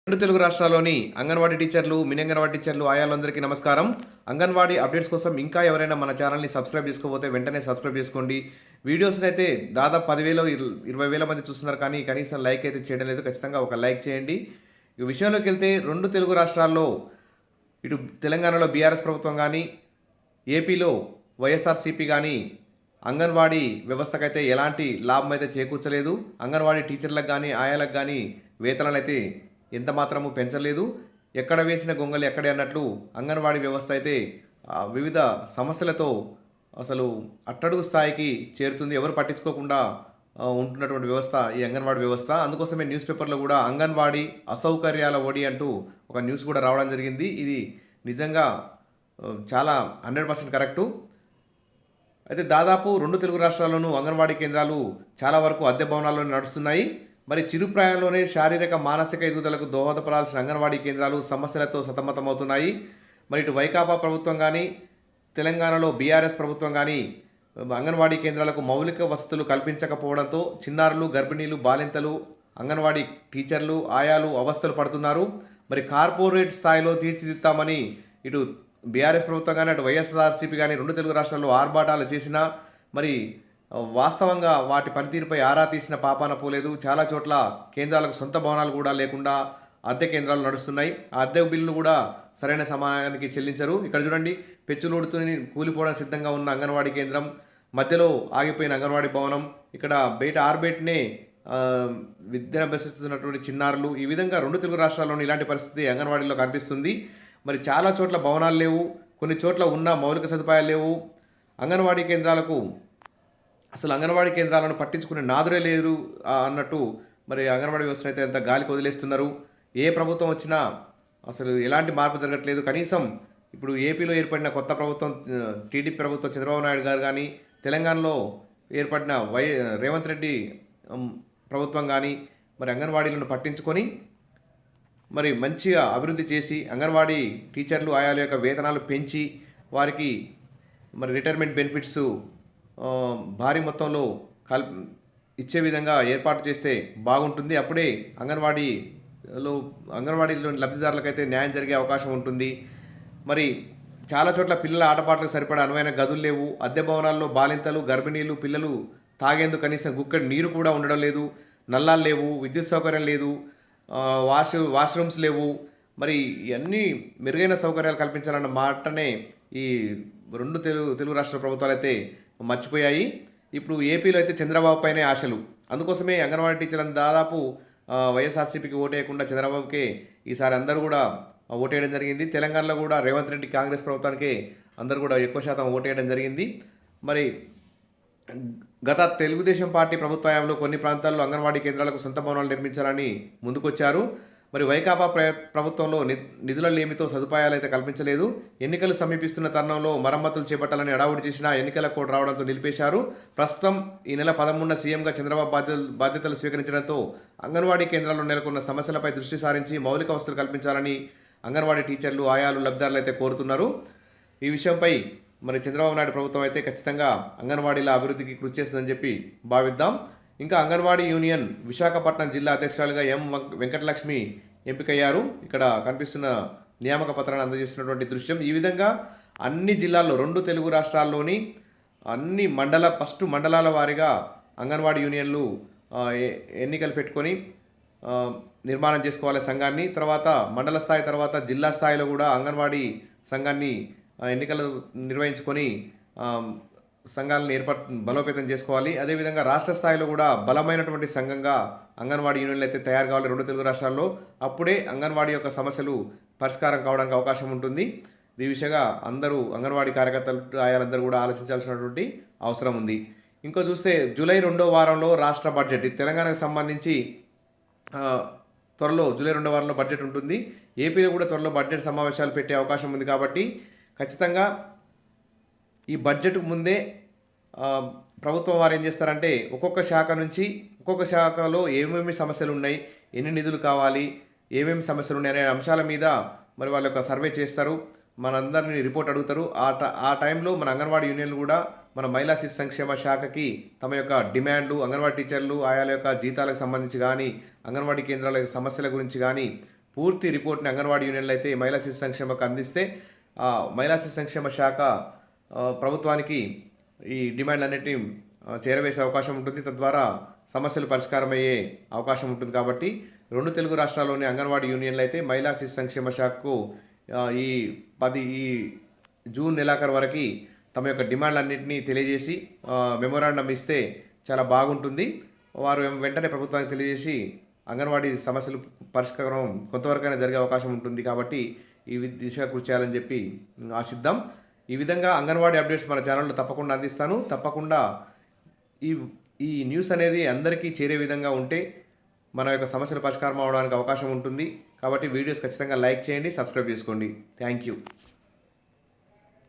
రెండు తెలుగు రాష్ట్రాల్లోని అంగన్వాడీ టీచర్లు, మినీ అంగన్వాడీ టీచర్లు, ఆయాలందరికీ నమస్కారం. అంగన్వాడీ అప్డేట్స్ కోసం ఇంకా ఎవరైనా మన ఛానల్ని సబ్స్క్రైబ్ చేసుకోకపోతే వెంటనే సబ్స్క్రైబ్ చేసుకోండి. వీడియోస్ని అయితే దాదాపు 10,000 20,000 మంది చూస్తున్నారు, కానీ కనీసం లైక్ అయితే చేయడం లేదు. ఖచ్చితంగా ఒక లైక్ చేయండి. ఈ విషయంలోకి వెళ్తే రెండు తెలుగు రాష్ట్రాల్లో ఇటు తెలంగాణలో బీఆర్ఎస్ ప్రభుత్వం కానీ, ఏపీలో వైఎస్ఆర్సీపీ కానీ అంగన్వాడీ వ్యవస్థకైతే ఎలాంటి లాభం అయితే చేకూర్చలేదు. అంగన్వాడీ టీచర్లకు కానీ, ఆయాలకు కానీ వేతనాలు అయితే ఎంత మాత్రము పెంచలేదు. ఎక్కడ వేసిన గొంగలి ఎక్కడే అన్నట్లు అంగన్వాడీ వ్యవస్థ అయితే వివిధ సమస్యలతో అసలు అట్టడుగు స్థాయికి చేరుతుంది. ఎవరు పట్టించుకోకుండా ఉంటున్నటువంటి వ్యవస్థ ఈ అంగన్వాడీ వ్యవస్థ. అందుకోసమే న్యూస్ పేపర్లో కూడా అంగన్వాడీ అసౌకర్యాల ఒడి అంటూ ఒక న్యూస్ కూడా రావడం జరిగింది. ఇది నిజంగా చాలా 100% కరెక్టు. అయితే దాదాపు రెండు తెలుగు రాష్ట్రాల్లోనూ అంగన్వాడీ కేంద్రాలు చాలా వరకు అద్దె భవనాల్లోనే నడుస్తున్నాయి. మరి చిరుప్రాయంలోనే శారీరక మానసిక ఎదుగుదలకు దోహదపడాల్సిన అంగన్వాడీ కేంద్రాలు సమస్యలతో సతమతమవుతున్నాయి. మరి ఇటు వైకాపా ప్రభుత్వం కానీ, తెలంగాణలో బీఆర్ఎస్ ప్రభుత్వం కానీ అంగన్వాడీ కేంద్రాలకు మౌలిక వసతులు కల్పించకపోవడంతో చిన్నారులు, గర్భిణీలు, బాలింతలు, అంగన్వాడీ టీచర్లు, ఆయాలు అవస్థలు పడుతున్నారు. మరి కార్పొరేట్ స్థాయిలో తీర్చిదిద్దామని ఇటు బీఆర్ఎస్ ప్రభుత్వం కానీ, అటు వైఎస్ఆర్సీపీ కానీ రెండు తెలుగు రాష్ట్రాల్లో ఆర్భాటాలు చేసినా మరి వాస్తవంగా వాటి పనితీరుపై ఆరా తీసిన పాపాన పోలేదు. చాలా చోట్ల కేంద్రాలకు సొంత భవనాలు కూడా లేకుండా అద్దె కేంద్రాలు నడుస్తున్నాయి. ఆ అద్దె బిల్లులు కూడా సరైన సమయానికి చెల్లించరు. ఇక్కడ చూడండి, పెచ్చులోడుతూని కూలిపోవడానికి సిద్ధంగా ఉన్న అంగన్వాడీ కేంద్రం, మధ్యలో ఆగిపోయిన అంగన్వాడీ భవనం, ఇక్కడ బయట ఆర్బెట్నే విద్యను అభ్యసిస్తున్నటువంటి చిన్నారులు. ఈ విధంగా రెండు తెలుగు రాష్ట్రాల్లోని ఇలాంటి పరిస్థితి అంగన్వాడీలో కనిపిస్తుంది. మరి చాలా చోట్ల భవనాలు లేవు, కొన్ని చోట్ల ఉన్న మౌలిక సదుపాయాలు లేవు. అంగన్వాడీ కేంద్రాలకు అసలు అంగన్వాడీ కేంద్రాలను పట్టించుకునే నాదురే లేరు అన్నట్టు మరి అంగన్వాడీ వ్యవస్థను అయితే ఎంత గాలికి వదిలేస్తున్నారు. ఏ ప్రభుత్వం వచ్చినా అసలు ఎలాంటి మార్పు జరగట్లేదు. కనీసం ఇప్పుడు ఏపీలో ఏర్పడిన కొత్త ప్రభుత్వం, టీడీపీ ప్రభుత్వం, చంద్రబాబు నాయుడు గారు కానీ, తెలంగాణలో ఏర్పడిన రేవంత్ రెడ్డి ప్రభుత్వం కానీ మరి అంగన్వాడీలను పట్టించుకొని మరి మంచిగా అభివృద్ధి చేసి అంగన్వాడీ టీచర్లు, ఆయాల యొక్క వేతనాలు పెంచి వారికి మరి రిటైర్మెంట్ బెనిఫిట్స్ భారీ మొత్తంలో ఇచ్చే విధంగా ఏర్పాటు చేస్తే బాగుంటుంది. అప్పుడే అంగన్వాడీలోని లబ్ధిదారులకైతే న్యాయం జరిగే అవకాశం ఉంటుంది. మరి చాలా చోట్ల పిల్లల ఆటపాటలకు సరిపడా అనువైన గదులు లేవు. అద్దె భవనాల్లో బాలింతలు, గర్భిణీలు, పిల్లలు తాగేందుకు కనీసం గుక్కడి నీరు కూడా ఉండడం లేదు. నల్లాలు లేవు, విద్యుత్ సౌకర్యం లేదు, వాష్రూమ్స్ లేవు. మరి ఇవన్నీ మెరుగైన సౌకర్యాలు కల్పించాలన్న మాటనే ఈ రెండు తెలుగు రాష్ట్ర ప్రభుత్వాలు అయితే మర్చిపోయాయి. ఇప్పుడు ఏపీలో అయితే చంద్రబాబు పైనే ఆశలు. అందుకోసమే అంగన్వాడీ టీచర్లను దాదాపు వైఎస్ఆర్సీపీకి ఓటేయకుండా చంద్రబాబుకే ఈసారి అందరూ కూడా ఓటేయడం జరిగింది. తెలంగాణలో కూడా రేవంత్ రెడ్డి కాంగ్రెస్ ప్రభుత్వానికి అందరూ కూడా ఎక్కువ శాతం ఓటేయడం జరిగింది. మరి గత తెలుగుదేశం పార్టీ ప్రభుత్వంలో కొన్ని ప్రాంతాల్లో అంగన్వాడీ కేంద్రాలకు సొంత భవనాలు నిర్మించాలని ముందుకొచ్చారు. మరి వైకాపా ప్రభుత్వంలో నిధుల లేమితో సదుపాయాలు అయితే కల్పించలేదు. ఎన్నికలు సమీపిస్తున్న తరుణంలో మరమ్మతులు చేపట్టాలని అడావుడి చేసిన ఎన్నికల కోడ్ రావడంతో నిలిపేశారు. ప్రస్తుతం ఈ నెల 13న సీఎంగా చంద్రబాబు బాధ్యతలు స్వీకరించడంతో అంగన్వాడీ కేంద్రాల్లో నెలకొన్న సమస్యలపై దృష్టి సారించి మౌలిక వసతులు కల్పించాలని అంగన్వాడీ టీచర్లు, ఆయాలు, లబ్ధిదారులు అయితే కోరుతున్నారు. ఈ విషయంపై మరి చంద్రబాబు నాయుడు ప్రభుత్వం అయితే ఖచ్చితంగా అంగన్వాడీల అభివృద్ధికి కృషి చేస్తుందని చెప్పి భావిద్దాం. ఇంకా అంగన్వాడీ యూనియన్ విశాఖపట్నం జిల్లా అధ్యక్షురాలుగా ఎం వెంకటలక్ష్మి ఎంపికయ్యారు. ఇక్కడ కనిపిస్తున్న నియామక పత్రాన్ని అందజేస్తున్నటువంటి దృశ్యం. ఈ విధంగా అన్ని జిల్లాల్లో రెండు తెలుగు రాష్ట్రాల్లోని అన్ని మండలాల వారీగా అంగన్వాడీ యూనియన్లు ఎన్నికలు పెట్టుకొని నిర్మాణం చేసుకోవాలి సంఘాన్ని. తర్వాత మండల స్థాయి తర్వాత జిల్లా స్థాయిలో కూడా అంగన్వాడీ సంఘాన్ని ఎన్నికలు నిర్వహించుకొని సంఘాలను బలోపేతం చేసుకోవాలి. అదేవిధంగా రాష్ట్ర స్థాయిలో కూడా బలమైనటువంటి సంఘంగా అంగన్వాడీ యూనియన్లు అయితే తయారు కావాలి రెండు తెలుగు రాష్ట్రాల్లో. అప్పుడే అంగన్వాడీ యొక్క సమస్యలు పరిష్కారం కావడానికి అవకాశం ఉంటుంది. ఈ విషయంగా అందరూ అంగన్వాడీ కార్యకర్తలు, ఆయాలందరూ కూడా ఆలోచించాల్సినటువంటి అవసరం ఉంది. ఇంకో చూస్తే జూలై 2వ వారంలో రాష్ట్ర బడ్జెట్, తెలంగాణకు సంబంధించి త్వరలో జూలై 2వ వారంలో బడ్జెట్ ఉంటుంది. ఏపీలో కూడా త్వరలో బడ్జెట్ సమావేశాలు పెట్టే అవకాశం ఉంది. కాబట్టి ఖచ్చితంగా ఈ బడ్జెట్కు ముందే ప్రభుత్వం వారు ఏం చేస్తారంటే ఒక్కొక్క శాఖ నుంచి ఒక్కొక్క శాఖలో ఏమేమి సమస్యలు ఉన్నాయి, ఎన్ని నిధులు కావాలి, ఏమేమి సమస్యలు ఉన్నాయి అనే అంశాల మీద మరి వాళ్ళ యొక్క సర్వే చేస్తారు. మనందరినీ రిపోర్ట్ అడుగుతారు. ఆ టైంలో మన అంగన్వాడీ యూనియన్లు కూడా మన మహిళా శిశు సంక్షేమ శాఖకి తమ యొక్క డిమాండ్లు, అంగన్వాడీ టీచర్లు, ఆయాల యొక్క జీతాలకు సంబంధించి కానీ, అంగన్వాడీ కేంద్రాల సమస్యల గురించి కానీ పూర్తి రిపోర్ట్ని అంగన్వాడీ యూనియన్లు అయితే మహిళా శిశు సంక్షేమకు అందిస్తే మహిళా శిశు సంక్షేమ శాఖ ప్రభుత్వానికి ఈ డిమాండ్లన్నిటిని చేరవేసే అవకాశం ఉంటుంది. తద్వారా సమస్యలు పరిష్కారమయ్యే అవకాశం ఉంటుంది. కాబట్టి 2 తెలుగు రాష్ట్రాల్లోని అంగన్వాడీ యూనియన్లు అయితే మహిళా శిశు సంక్షేమ శాఖకు ఈ జూన్ నెలాఖరు వరకు తమ యొక్క డిమాండ్లన్నింటినీ తెలియజేసి మెమోరాండం ఇస్తే చాలా బాగుంటుంది. వారు వెంటనే ప్రభుత్వానికి తెలియజేసి అంగన్వాడీ సమస్యలు పరిష్కారం కొంతవరకైనా జరిగే అవకాశం ఉంటుంది. కాబట్టి ఈ దిశగా కృషి చేయాలని చెప్పి ఆశిద్దాం. ఈ విధంగా అంగన్వాడీ అప్డేట్స్ మన ఛానల్లో తప్పకుండా అందిస్తాను. తప్పకుండా ఈ న్యూస్ అనేది అందరికీ చేరే విధంగా ఉంటే మన యొక్క సమస్యల పరిష్కారం అవడానికి అవకాశం ఉంటుంది. కాబట్టి వీడియోస్ ఖచ్చితంగా లైక్ చేయండి, సబ్స్క్రైబ్ చేసుకోండి. Thank you.